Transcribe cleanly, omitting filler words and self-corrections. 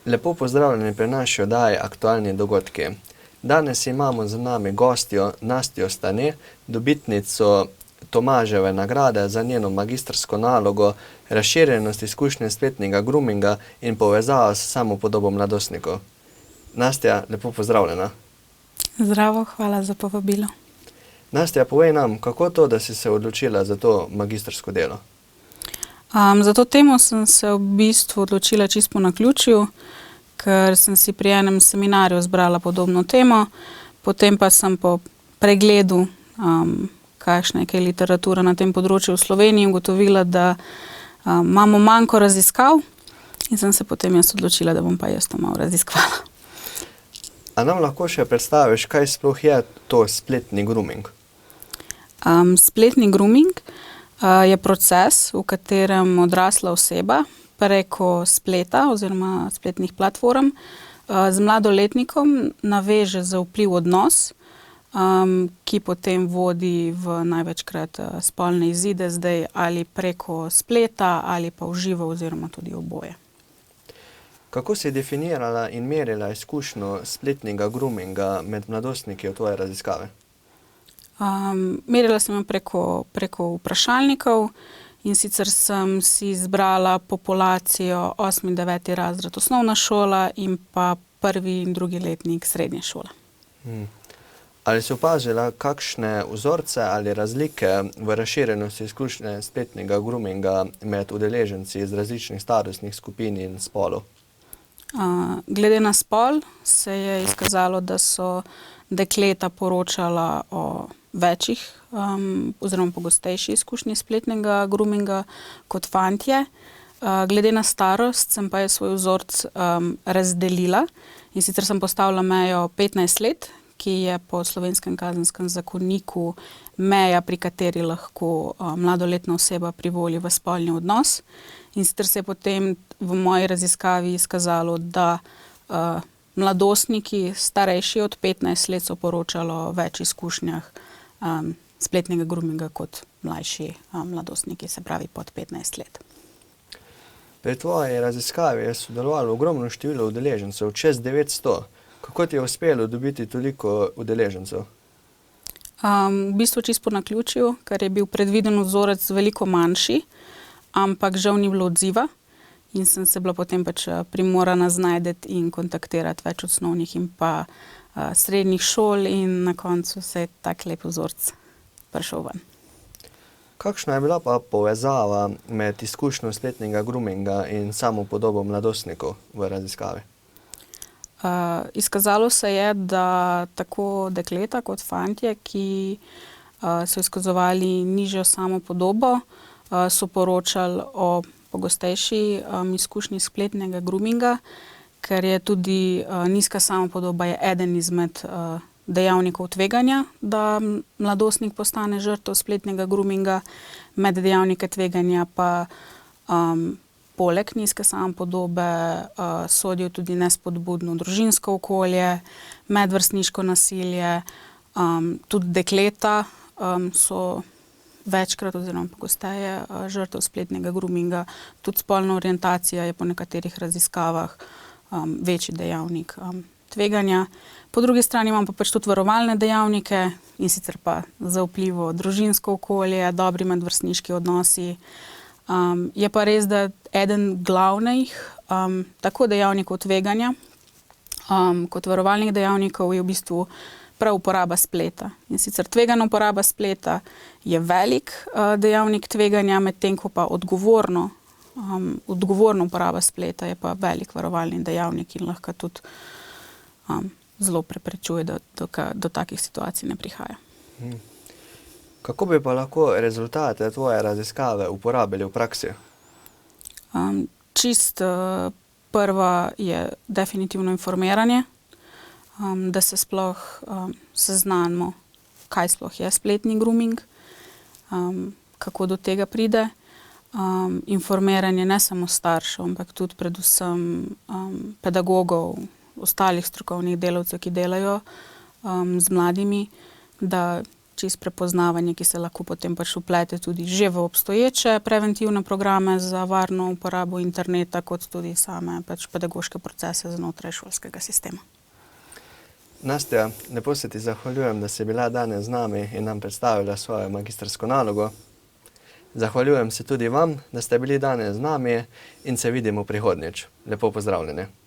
Lepo pozdravljeni pri naši oddaji Aktualni dogodki. Danes imamo z nami gostjo Nastjo Stane, dobitnico Tomaževe nagrade za njeno magistrsko nalogo Razširjenost izkušnje spletnega groominga in povezava s samopodobo mladostnikov. Nastja, lepo pozdravljena. Zdravo, hvala za povabilo. Nastja, povej nam, kako to, da si se odločila za to magistrsko delo? Za to temo sem se v bistvu odločila čisto po naključju, ker sem si pri enem seminarju zbrala podobno temo, potem pa sem po pregledu, kakšna je kaj literatura na tem področju v Sloveniji, ugotovila, da imamo manko raziskav in sem se potem jaz odločila, da bom pa jaz to malo raziskvala. A nam lahko še predstaviš, kaj sploh je to spletni grooming? Spletni grooming je proces, v katerem odrasla oseba preko spleta oziroma spletnih platform z mladoletnikom naveže zaupljiv odnos, ki potem vodi v največkrat spolne izide, zdaj ali preko spleta ali pa v živo oziroma tudi oboje. Kako si definirala in merila izkušnjo spletnega groominga med mladostniki v tvoje raziskave? Merila sem jo preko vprašalnikov, in sicer sem si izbrala populacijo 8. in 9. razred osnovna šola in pa 1. in 2. letnik srednje šole. Ali si opazila kakšne vzorce ali razlike v razširjenosti izkušnje spletnega groominga med udeleženci iz različnih starostnih skupin in spolov? Glede na spol se je izkazalo, da so dekleta poročala o večjih oziroma pogostejši izkušnji spletnega groominga kot fantje. Glede na starost sem pa svoj vzorec razdelila, in sicer sem postavila mejo 15 let, ki je po Slovenskem kazenskem zakoniku meja, pri kateri lahko mladoletna oseba privoli v spolni odnos. In sicer se je potem v moji raziskavi izkazalo, da mladostniki starejši od 15 let so poročali o več izkušnjah spletnega groominga kot mlajši mladostniki, se pravi pod 15 let. Pri tvoji raziskavi je sodelovalo ogromno število udeležencev, čez 900. Kako ti je uspelo dobiti toliko udeležencev? V bistvu čisto po naključju, ker je bil predviden vzorec veliko manjši, ampak žal ni bilo odziva in sem se bila potem primorana znajti in kontaktirati več osnovnih in pa srednjih šol in na koncu se je tak lep vzorec prišel ven. Kakšna je bila pa povezava med izkušnjo spletnega groominga in samopodobo mladostnikov v raziskavi? Izkazalo se je, da tako dekleta kot fantje, ki so izkazovali nižjo samopodobo, so poročali o pogostejši izkušnji spletnega groominga, ker je tudi nizka samopodoba je eden izmed dejavnikov tveganja, da mladostnik postane žrtev spletnega groominga. Med dejavnike tveganja pa poleg nizke samopodobe sodijo tudi nespodbudno družinsko okolje, medvrstniško nasilje, tudi dekleta so večkrat oziroma pogosteje žrtev spletnega groominga, tudi spolna orientacija je po nekaterih raziskavah večji dejavnik tveganja. Po drugi strani imamo pa tudi varovalne dejavnike, in sicer pa zaupljivo družinsko okolje, dobri medvrstniški odnosi. Je pa res, da eden glavnih tako dejavnikov tveganja kot varovalnih dejavnikov je v bistvu prav uporaba spleta. In sicer tvegana uporaba spleta je velik dejavnik tveganja, medtem ko pa odgovorna uporaba spleta je pa velik varovalni dejavnik in lahko tudi zelo preprečuje, da do takih situacij ne prihaja. Kako bi pa lahko rezultate tvoje raziskave uporabili v praksi? Prva je definitivno informiranje, da se sploh seznanimo, kaj sploh je spletni grooming, kako do tega pride. Informiranje ne samo staršev, ampak tudi predvsem pedagogov, ostalih strokovnih delavcev, ki delajo z mladimi, da čist prepoznavanje, ki se lahko potem pač vplete tudi že v obstoječe preventivne programe za varno uporabo interneta, kot tudi same pač pedagoške procese znotraj šolskega sistema. Nastja, lepo se ti zahvaljujem, da si bila danes z nami in nam predstavila svojo magistrsko nalogo. Zahvaljujem se tudi vam, da ste bili danes z nami in se vidimo prihodnjič. Lepo pozdravljeni.